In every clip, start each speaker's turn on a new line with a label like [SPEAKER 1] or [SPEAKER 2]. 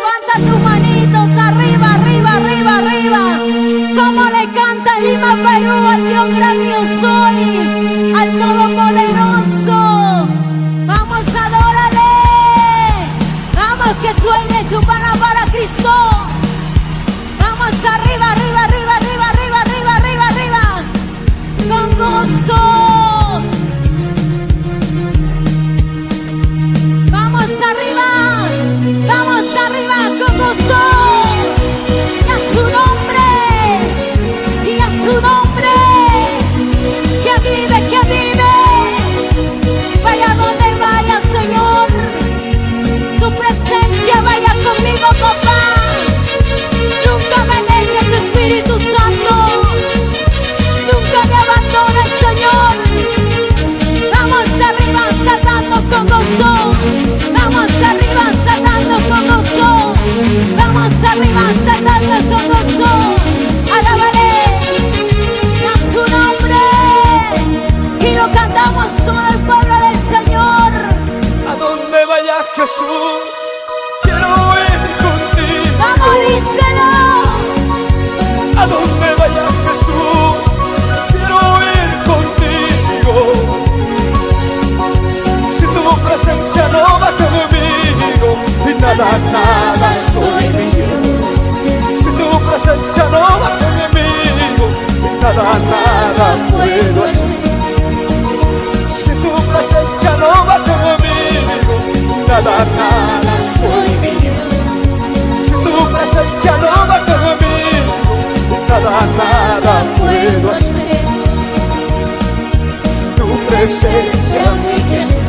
[SPEAKER 1] Levanta tus manitos arriba, arriba, arriba, arriba. Como le canta Lima, Perú, al Dios grande yo soy, al Todopoderoso. Vamos, adórale. Vamos, que suene tu pana para Cristo. Vamos, arriba, arriba, arriba, arriba, arriba, arriba, arriba, arriba. Con gozo. Vamos arriba con gozo. Y a su nombre, y a su nombre, que vive, que vive. Vaya donde vaya, Señor, tu presencia vaya conmigo, papá. Nunca me dejes, Espíritu Santo, nunca me abandones, Señor. Vamos arriba, saltando con gozo. Vamos arriba, saltando con gozo. Vamos arriba, saltando con gozo. Alábale a su nombre. Y lo cantamos todo el pueblo del Señor.
[SPEAKER 2] A donde vaya Jesús, quiero ir contigo.
[SPEAKER 1] Vamos, díselo.
[SPEAKER 2] A donde vaya Jesús, quiero ir contigo. Si tu presencia no va conmigo, y nada, nada soy mío. Si tu presencia no va conmigo, y nada, nada puedo hacer. Si tu presencia no va conmigo, nada, nada soy mío. Si tu presencia no va conmigo, nada, nada puedo hacer. Tu presencia, mi Jesús,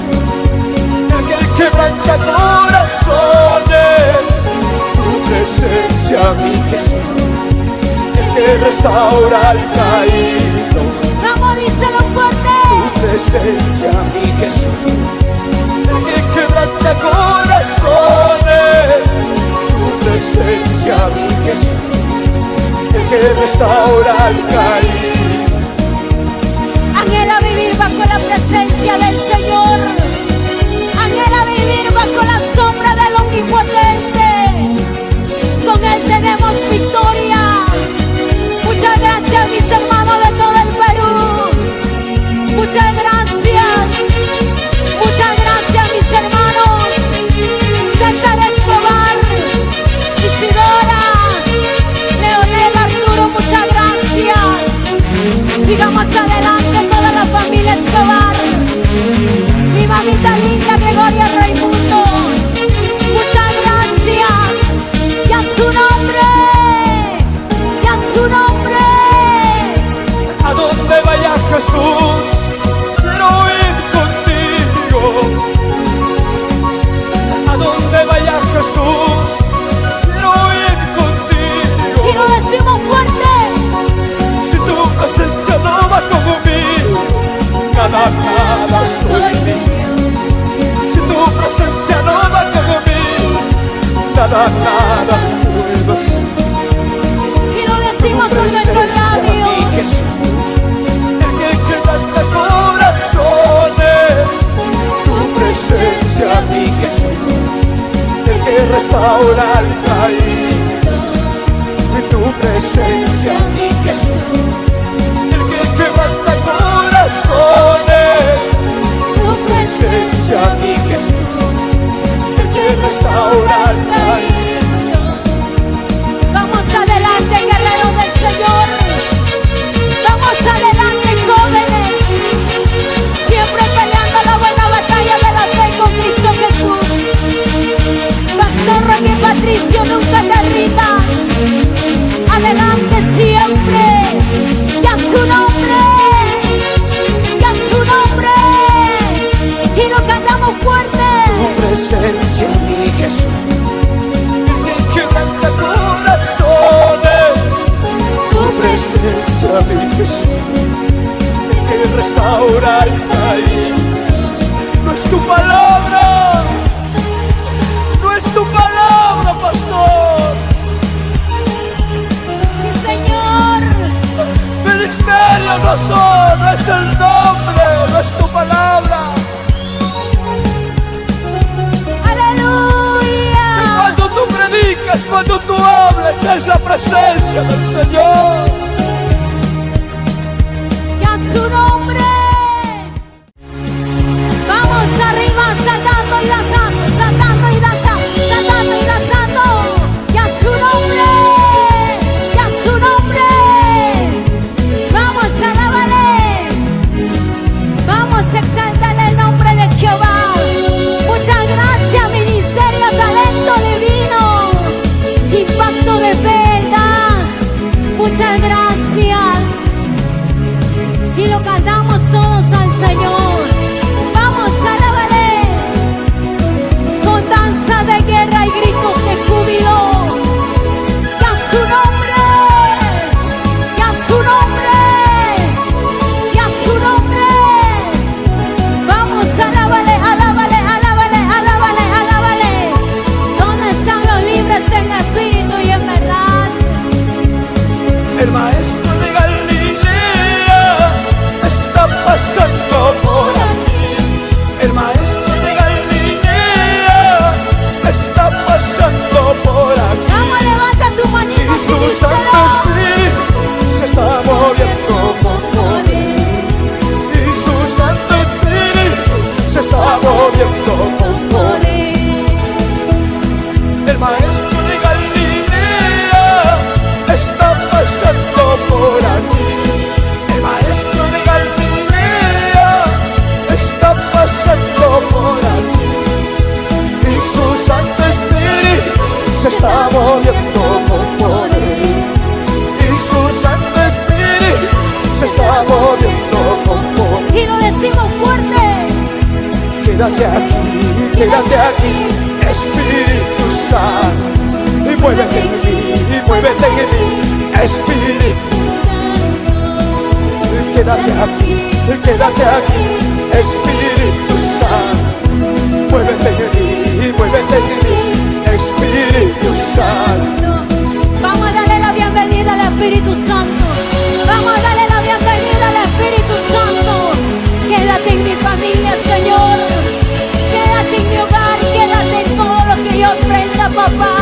[SPEAKER 2] el que quebranta corazones. Tu presencia, mi Jesús, el que restaura al caído.
[SPEAKER 1] Vamos, díselo fuerte.
[SPEAKER 2] Tu presencia, mi Jesús, el que quebranta corazones. Tu presencia, mi Jesús, el que restaura al caído.
[SPEAKER 1] Anhela vivir bajo la presencia del Señor. Anhela vivir bajo la sombra del Omnipotente. Con Él tenemos victoria. Muchas gracias, mis hermanos de todo el Perú. Muchas gracias. Muchas gracias, mis hermanos. César Escobar, Isidora, Leonel, Arturo, muchas gracias. Sigamos adelante, toda la familia Escobar. Mi mamita linda, Gregoria Raimundo. Muchas gracias. Y a su nombre, y a su nombre.
[SPEAKER 2] A donde vaya Jesús, quiero ir contigo. A donde vaya Jesús, quiero ir contigo.
[SPEAKER 1] Y lo decimos fuerte.
[SPEAKER 2] Si tu presencia no va conmigo, nada, nada soy mío. Si tu presencia no va conmigo, nada, nada puedo hacer.
[SPEAKER 1] Y lo decimos
[SPEAKER 2] Tu
[SPEAKER 1] con nuestros
[SPEAKER 2] presencia, mi
[SPEAKER 1] labios.
[SPEAKER 2] Jesús, el que quebranta corazones. Tu presencia, mi Jesús, el que restaura al caído. Y tu presencia, mi Jesús, el que quebranta corazones. Tu presencia, mi Jesús, el que restaura al caído.
[SPEAKER 1] Vamos adelante, guerreros del Señor. Vamos adelante, jóvenes. Siempre peleando la buena batalla de la fe con Cristo Jesús. Pastor Roque Patricio, nunca te rindas. Adelante siempre. Y a su nombre. Y a su nombre. Y lo cantamos fuerte.
[SPEAKER 2] Tu presencia, mi Jesús, cuando tú hables es la presencia del Señor.
[SPEAKER 1] Y a su nombre. Vamos arriba, saltando y danzando, saltando y danzando, saltando y danzando. Y a su nombre, y a su nombre. Vamos, alábale. Vamos, exáltale el nombre de Jehová. Muchas gracias, ministerio, talento divino, impacto de verdad. Muchas gracias. Y lo cantamos todos al Señor. Vamos, alábale. Con danza de guerra y gritos de júbilo. Y a su nombre. Y a su nombre. Y a su nombre. Vamos, alábale, alábale, alábale, alábale, alábale. ¿Dónde están los libres en espíritu y en verdad?
[SPEAKER 2] El maestro de Galilea está pasando por aquí. El maestro de Galilea está pasando por aquí.
[SPEAKER 1] Vamos, levanta tu manita
[SPEAKER 2] Y su
[SPEAKER 1] y
[SPEAKER 2] Santo
[SPEAKER 1] díselo.
[SPEAKER 2] Espíritu se está moviendo con poder. Y su Santo Espíritu se está moviendo con poder. El maestro de Galilea está pasando por aquí. El maestro de Galilea está pasando por aquí. Y su Santo Espíritu se está moviendo con poder. Y su Santo Espíritu se está moviendo con poder.
[SPEAKER 1] Y lo decimos fuerte.
[SPEAKER 2] Quédate aquí, Espíritu Santo. Y muévete en mí, y muévete en mí, Espíritu. Quédate aquí, Espíritu Santo. Muévete en mí, y muévete en mí, Espíritu Santo.
[SPEAKER 1] Vamos a darle la bienvenida al Espíritu Santo. Vamos a darle la bienvenida al Espíritu Santo. Quédate en mi familia, Señor. Quédate en mi hogar, quédate en todo lo que yo aprenda, papá.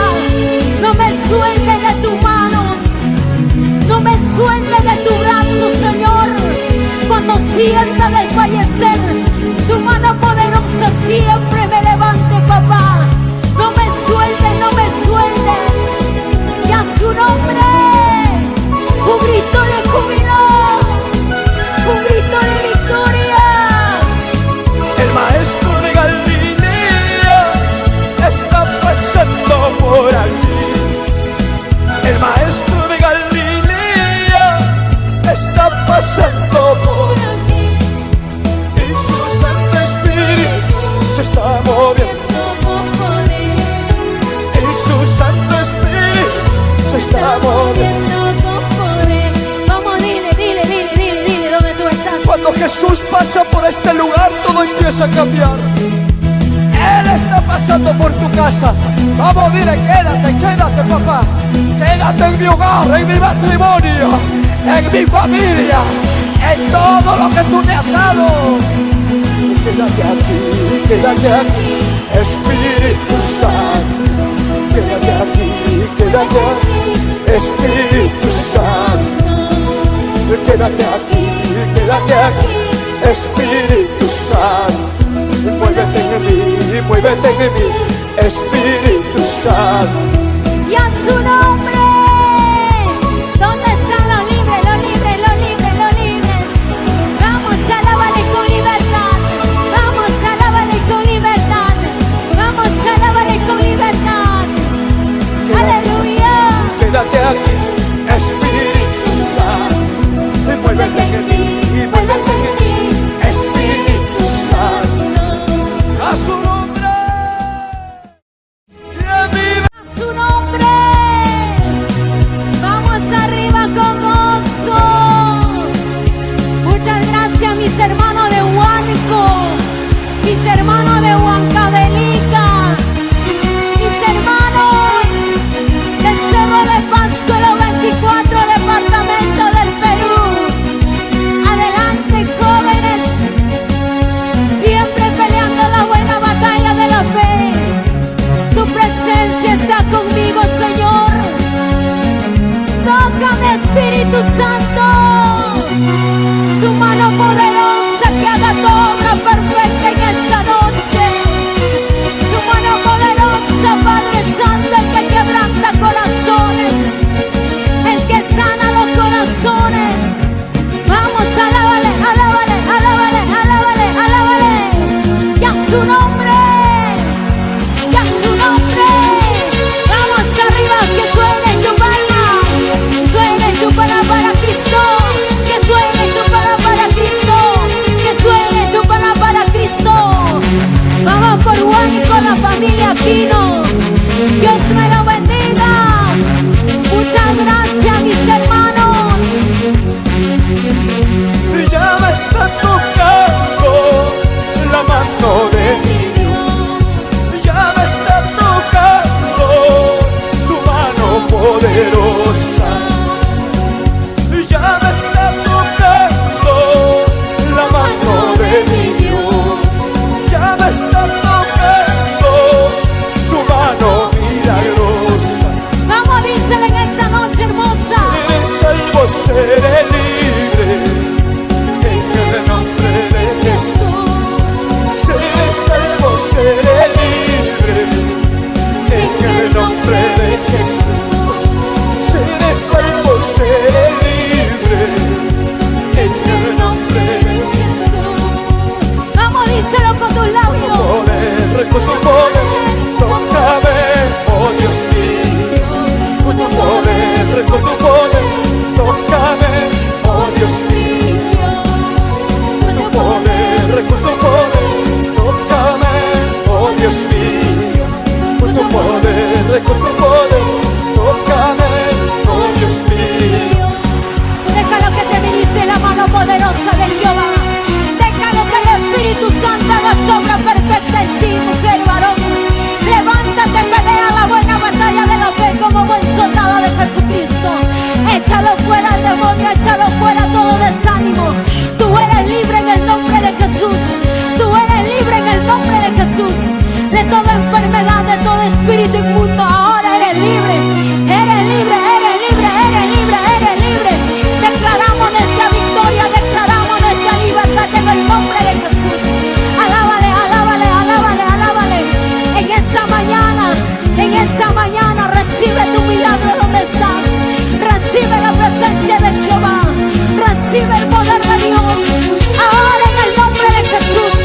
[SPEAKER 1] No me sueltes de tus manos. No me sueltes de tu brazo, Señor. Cuando sienta desfallecer, tu mano poderosa siempre me levante, papá. No me sueltes, no me sueltes. Y a su nombre, un grito de júbilo, un grito de victoria.
[SPEAKER 2] El maestro de Galilea está pasando por aquí. El maestro de Galilea está pasando por aquí. Y su Santo Espíritu se está moviendo. Y su Santo Espíritu se está moviendo.
[SPEAKER 1] Vamos, dile, ¿dónde tú estás?
[SPEAKER 2] Cuando Jesús pasa por este lugar, todo empieza a cambiar. Él está pasando por tu casa. Vamos, dile, quédate, papá. Quédate en mi hogar, en mi matrimonio, en mi familia, en todo lo que tú me has dado. Quédate aquí, Espíritu Santo. Quédate aquí, Espíritu Santo. Quédate aquí, Espíritu Santo. Muévete en mí, Espíritu Santo.
[SPEAKER 1] Y a su nombre. ¿Dónde están los libres, los libres, los libres, los libres? Vamos, alábale con libertad. Vamos, alábale con libertad. Vamos, alábale con libertad. Aleluya.
[SPEAKER 2] Quédate aquí, Espíritu Santo. Y muévete en mí, Espíritu Santo. A su nombre. Y a mi
[SPEAKER 1] A su nombre.
[SPEAKER 2] milagrosa. Ya me está tocando la mano de mi Dios. Ya me está tocando su mano milagrosa.
[SPEAKER 1] Vamos, díselo en esta noche hermosa.
[SPEAKER 2] Seré salvo, seré libre en el nombre de Jesús. Seré salvo, seré libre en el nombre de Jesús. Seré salvo, seré libre en el nombre de Jesús.
[SPEAKER 1] Vamos, díselo con tus labios.
[SPEAKER 2] Con tu poder, tócame, oh Dios mío. Con tu poder, tócame, oh Dios mío. Con tu poder, tócame, oh Dios mío. Con tu poder, tócame, oh Dios mío.
[SPEAKER 1] Déjalo que te ministre la mano poderosa de Jehová. Déjalo que el Espíritu Santo haga obra perfecta en ti, mujer, varón. Levántate, pelea la buena batalla de la fe como buen soldado de Jesucristo. Échalo fuera al demonio, échalo fuera todo desánimo. Tú eres libre en el nombre de Jesús. Tú eres libre en el nombre de Jesús. De toda enfermedad, de todo espíritu inmundo, ahora eres libre. Eres libre, eres libre, eres libre, eres libre. Declaramos nuestra victoria, declaramos nuestra libertad en el nombre de Jesús. Alábale, alábale, alábale, alábale. En esta mañana recibe tu milagro donde estás. Recibe la presencia de Jehová. Recibe el poder de Dios. Ahora en el nombre de Jesús.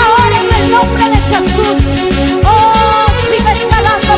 [SPEAKER 1] Ahora en el nombre de Jesús. Oh, sigue escalando.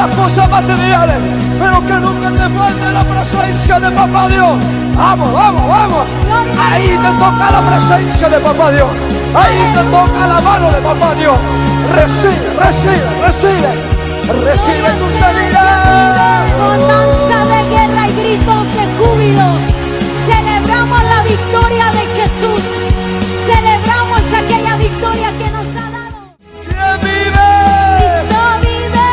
[SPEAKER 2] las cosas materiales, pero que nunca te falte la presencia de Papá Dios. Vamos, vamos, vamos. Ahí te toca la presencia de Papá Dios. Ahí te toca la mano de Papá Dios. Recibe, recibe, recibe. Recibe tu sanidad.
[SPEAKER 1] Con danza de guerra y gritos de júbilo celebramos la victoria de Jesús. Celebramos aquella victoria que nos ha dado.
[SPEAKER 2] ¿Quién vive?
[SPEAKER 1] Cristo vive.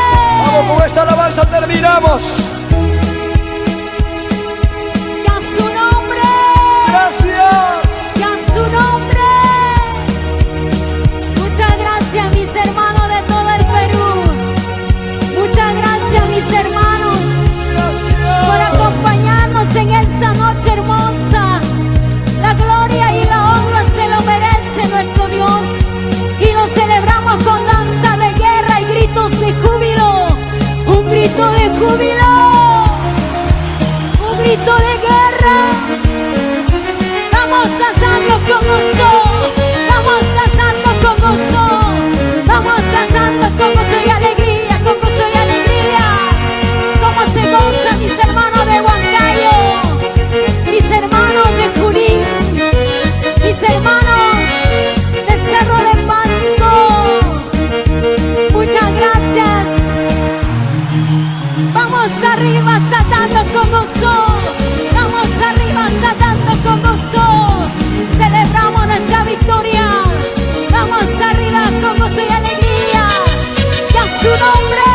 [SPEAKER 2] Vamos, con esta alabanza terminamos.
[SPEAKER 1] Y a su nombre.
[SPEAKER 2] Gracias.
[SPEAKER 1] Y a su nombre. Muchas gracias, mis hermanos de todo el Perú. Muchas gracias, mis hermanos, por acompañarnos en esta noche hermosa. La gloria y la honra se lo merece nuestro Dios. Y lo celebramos con danza de guerra y gritos de júbilo. Un grito de júbilo. Un grito de guerra. Vamos danzando con gozo. Vamos danzando con gozo. Vamos danzando con gozo y alegría. Con gozo y alegría. Como se goza mis hermanos de Huancayo, mis hermanos de Junín, mis hermanos de Cerro de Pasco. Muchas gracias. Vamos arriba saltando con gozo. Vamos arriba saltando con gozo. Celebramos nuestra victoria. Vamos arriba con gozo y alegría. Y a su nombre.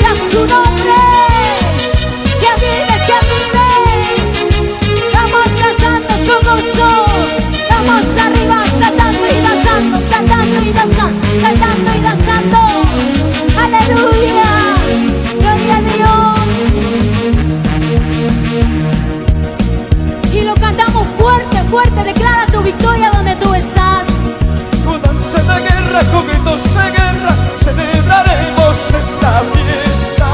[SPEAKER 1] Y a su nombre. Que vive, que vive. Vamos danzando con gozo. Vamos arriba saltando y danzando, saltando y danzando, saltando y danzando. Aleluya. Gloria a Dios. Y lo cantamos fuerte, fuerte. Declara tu victoria donde tú estás.
[SPEAKER 2] Con danza de guerra, con gritos de guerra, celebraremos esta fiesta.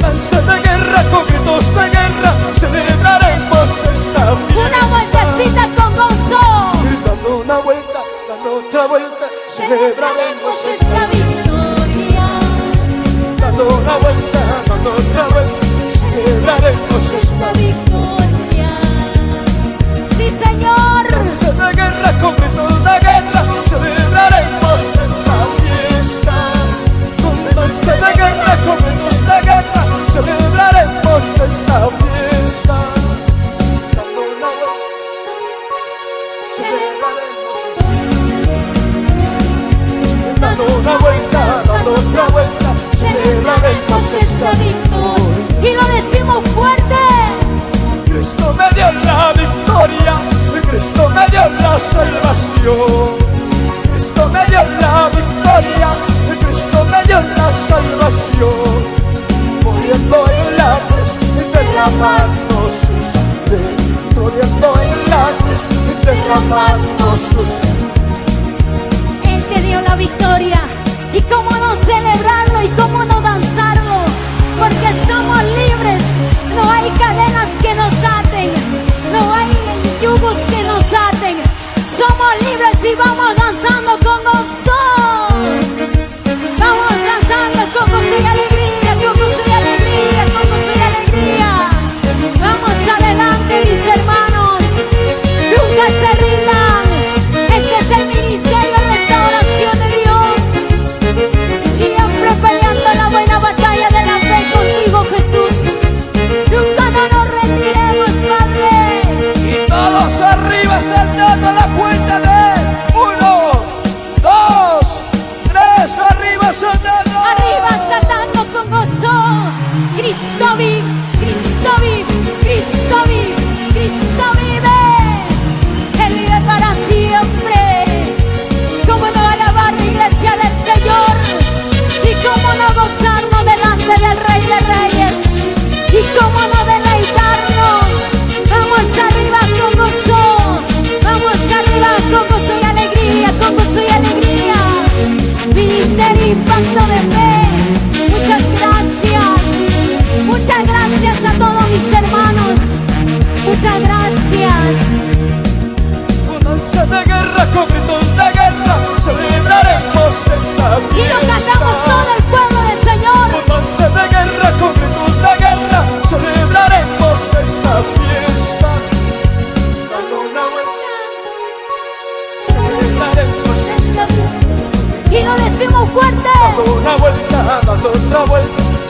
[SPEAKER 2] Danza de guerra, con gritos de guerra, celebraremos esta fiesta.
[SPEAKER 1] Una vueltecita con gozo.
[SPEAKER 2] Y dando una vuelta, dando otra vuelta, celebraremos esta
[SPEAKER 1] victoria.
[SPEAKER 2] Dando una vuelta, dando otra vuelta, celebraremos esta
[SPEAKER 1] victoria. Sí, Señor.
[SPEAKER 2] danza de guerra, con gritos de guerra, celebraremos esta fiesta. Con danza de guerra, con gritos de guerra, celebraremos esta fiesta. Dando una vuelta, celebraremos. Dando una vuelta, dando otra vuelta, celebraremos esta victoria.
[SPEAKER 1] Y lo decimos fuerte.
[SPEAKER 2] Cristo me dio la victoria, Cristo me dio la salvación. Cristo me dio la victoria, Cristo me dio la salvación. Muriendo en la cruz y derramando su sangre. Muriendo en la cruz y derramando su sangre.
[SPEAKER 1] Él te dio la victoria. Y cómo no celebrarlo y cómo no danzarlo. Porque somos libres. No hay cadenas que nos aten. No hay yugos que nos aten. Somos libres y vamos danzando con gozo. Vamos danzando con gozo y alegría. Con gozo y alegría. Con gozo y alegría. Vamos adelante, mis hermanos. Nunca se rindan. Este es el ministerio de restauración de Dios. Siempre peleando la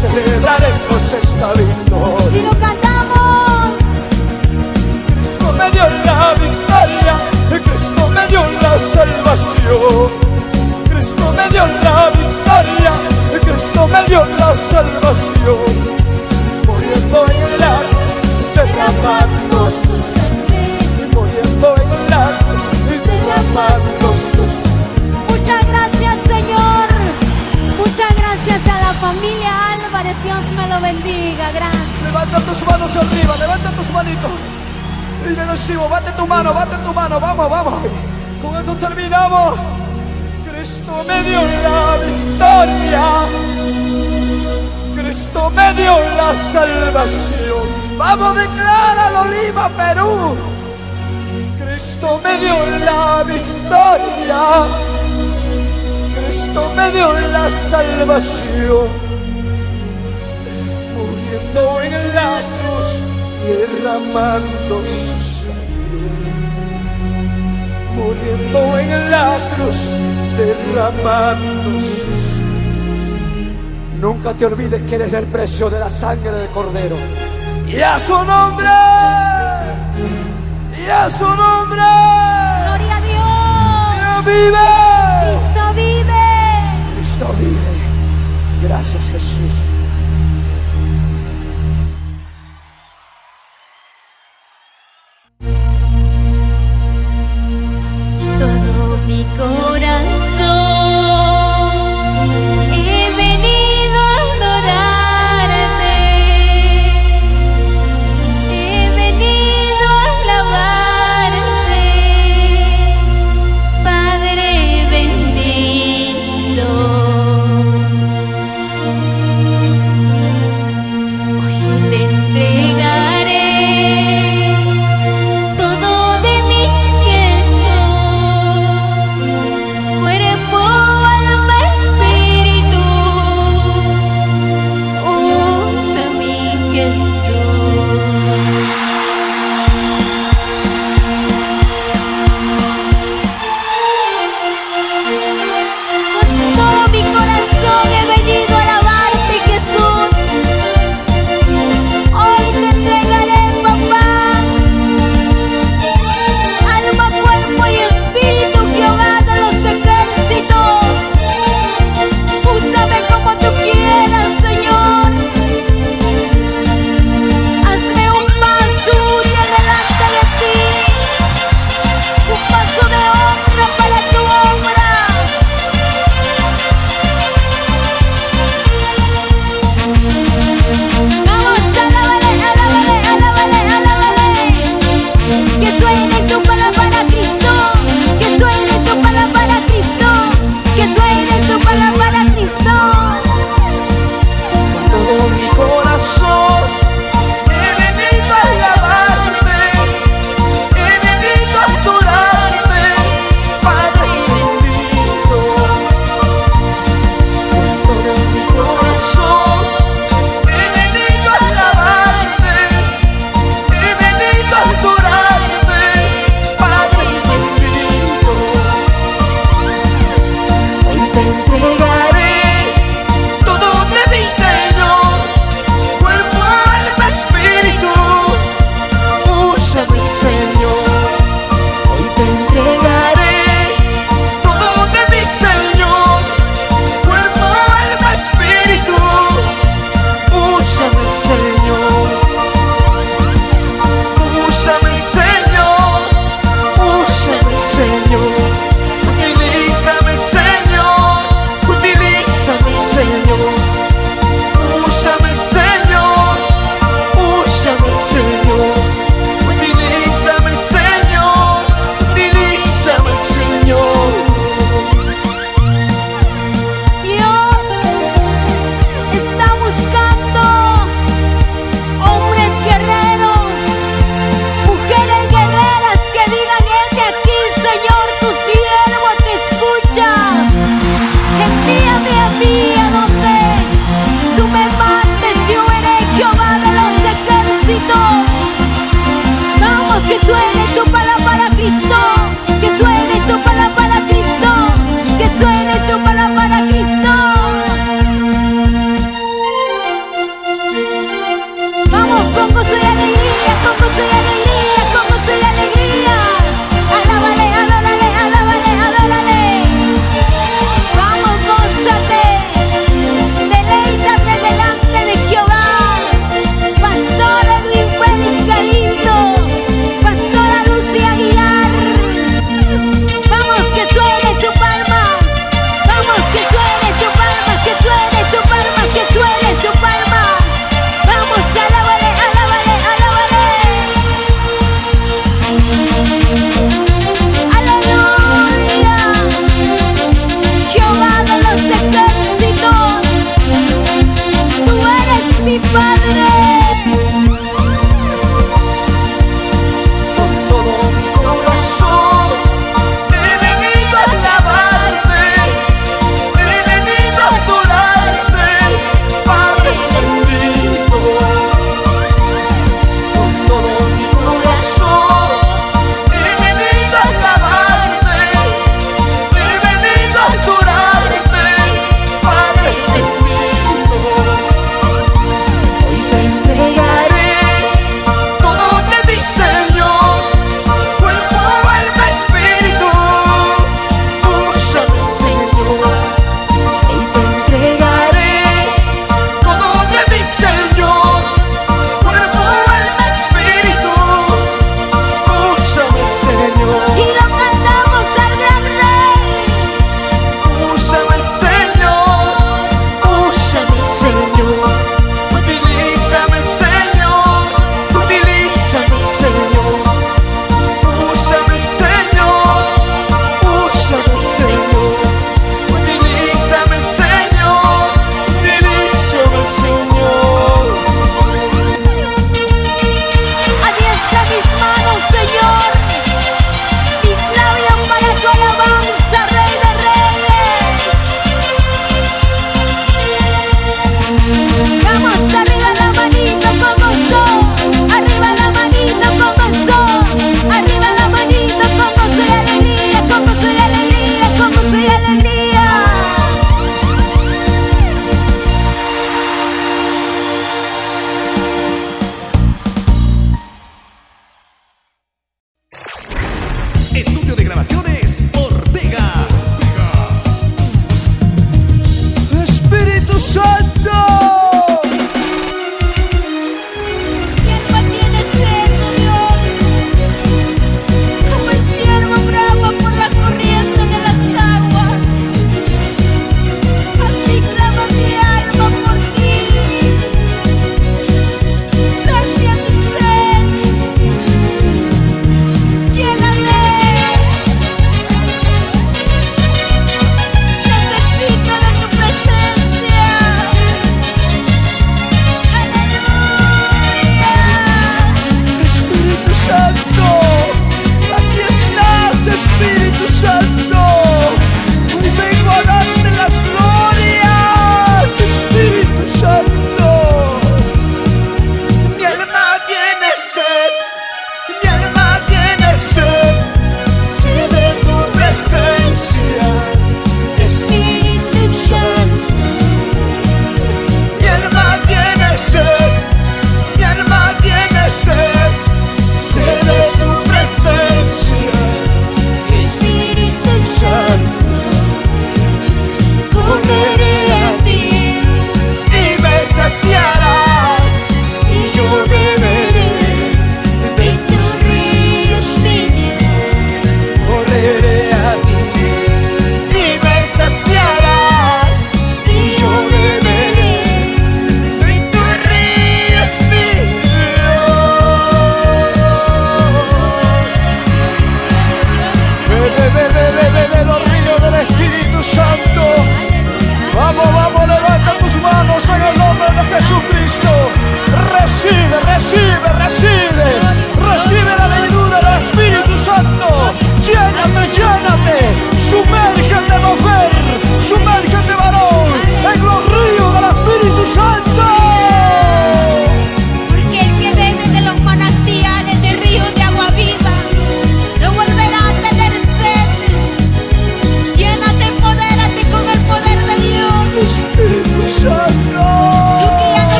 [SPEAKER 2] celebraremos esta victoria.
[SPEAKER 1] Y lo cantamos.
[SPEAKER 2] Cristo me dio la victoria, Cristo me dio la salvación. Cristo me dio la victoria, Cristo me dio la salvación. Muriendo en la cruz, derramando su sangre. Muriendo en la cruz, derramando su sangre.
[SPEAKER 1] Muchas gracias, Señor. Muchas gracias a la familia Álvarez. Dios me lo bendiga. Gracias.
[SPEAKER 2] Levanta tus manos arriba, levanta tus manitos. Y le decimos, bate tu mano, vamos, vamos. Con esto terminamos. Cristo me dio la victoria, Cristo me dio la salvación. Vamos, decláralo, Lima, Perú. Cristo me dio la victoria, Cristo me dio la salvación. Muriendo en la cruz, derramando su sangre. Muriendo en la cruz, derramando su sangre. Nunca te olvides que eres el precio de la sangre del Cordero. Y a su nombre, y a su nombre.
[SPEAKER 1] Gloria a Dios.
[SPEAKER 2] Dios vive.
[SPEAKER 1] Cristo vive.
[SPEAKER 2] Cristo vive. Gracias, Jesús.
[SPEAKER 1] Todo mi corazón he venido a adorarte, he venido a alabarte, Padre bendito. Padre.
[SPEAKER 2] Con todo mi corazón he venido a alabarte, he venido a adorarte, Padre bendito. Con todo mi corazón he venido a alabarte, he venido a adorarte, Padre bendito. Hoy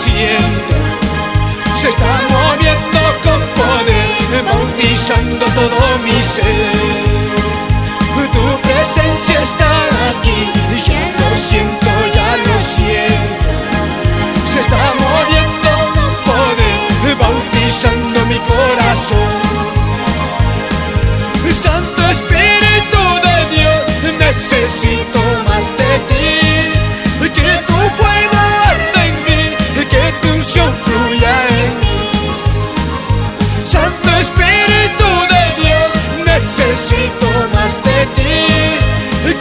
[SPEAKER 2] siento. Se está moviendo con poder, bautizando todo mi ser. Tu presencia está aquí, ya lo siento, ya lo siento. Se está moviendo con poder, bautizando mi corazón. Santo Espíritu de Dios, necesito más de ti. Que tu fuego arde en mí, que tu unción fluya en mí. Santo Espíritu de Dios, necesito más de ti.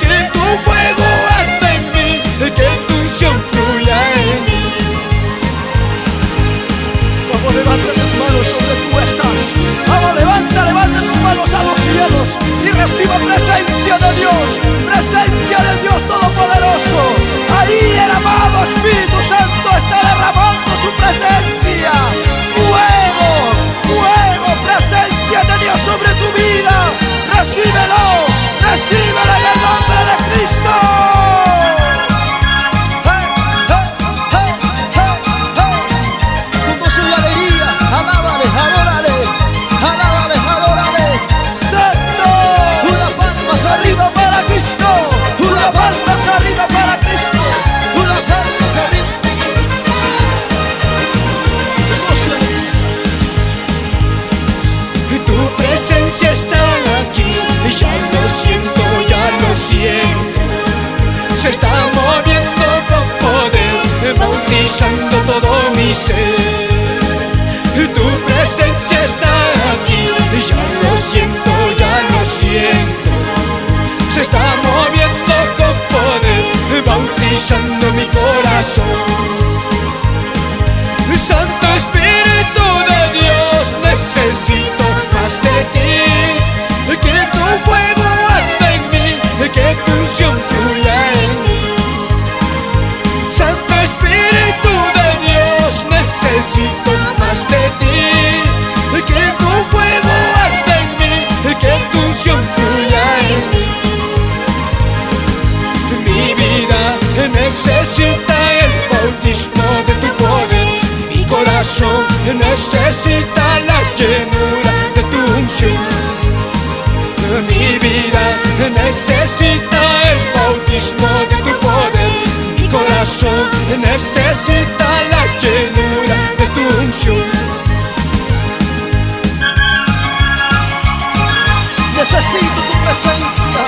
[SPEAKER 2] Que tu fuego arde en mí, que tu unción fluya en mí. Vamos, levanta tus manos donde tú estás. Vamos, levanta tus manos a los cielos y reciba presencia de Dios Todopoderoso. Ahí el amado Espíritu Santo está derramando su presencia. Fuego, fuego, presencia de Dios sobre tu vida. Recíbelo, recíbelo en el nombre de Cristo.
[SPEAKER 3] Con gozo y alegría, alábale, adórale, alábale, adórale.
[SPEAKER 2] Santo,
[SPEAKER 3] Una palmas
[SPEAKER 2] arriba para Cristo. Una palmas arriba para Cristo.
[SPEAKER 3] una palmas arriba. Con gozo y alegría.
[SPEAKER 2] Tu presencia está aquí, ya lo siento, ya lo siento. Se está moviendo con poder, bautizando todo mi ser. Tu presencia está aquí, ya lo siento, ya lo siento. Se está moviendo con poder, bautizando mi corazón. Santo Espíritu de Dios, necesito más de ti. Que tu fuego arde en mí, que tu unción fluya en mí. Santo Espíritu de Dios, necesito más de ti. Que tu fuego arde en mí, que tu unción fluya en mí. Mi vida necesita el bautismo de tu poder. Mi corazón necesita la llenura de tu unción. Mi vida necesita el bautismo de tu poder. Mi corazón necesita la llenura de tu unción.
[SPEAKER 3] Necesito tu presencia,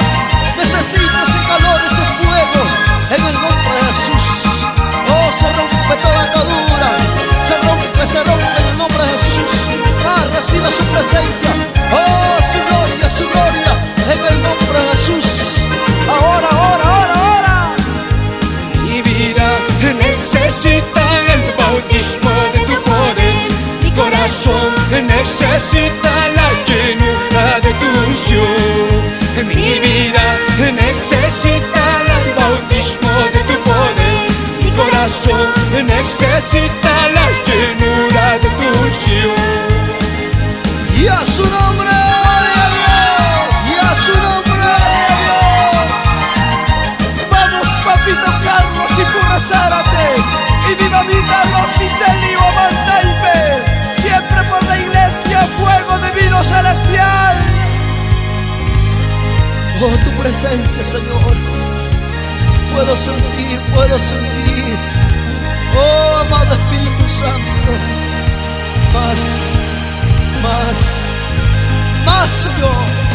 [SPEAKER 3] necesito ese calor, ese fuego, en el nombre de Jesús. Oh, se rompe toda atadura, se rompe en el nombre de Jesús. Ah, reciba su presencia, oh, su gloria, en el nombre de Jesús.
[SPEAKER 2] Ahora, ahora, ahora, ahora. Mi vida necesita el bautismo de tu poder. Mi corazón necesita la llenura de tu unción. Mi vida necesita el bautismo de tu poder. Mi corazón necesita la llenura de tu unción.
[SPEAKER 3] Y a su nombre, y a su nombre.
[SPEAKER 2] Vamos, papito Carlos y Currazárate, y viva mi Carlos y Celio Mantaipe, siempre por la iglesia, fuego divino celestial.
[SPEAKER 3] Oh, tu presencia, Señor, puedo sentir, oh, amado Espíritu Santo, más, Señor.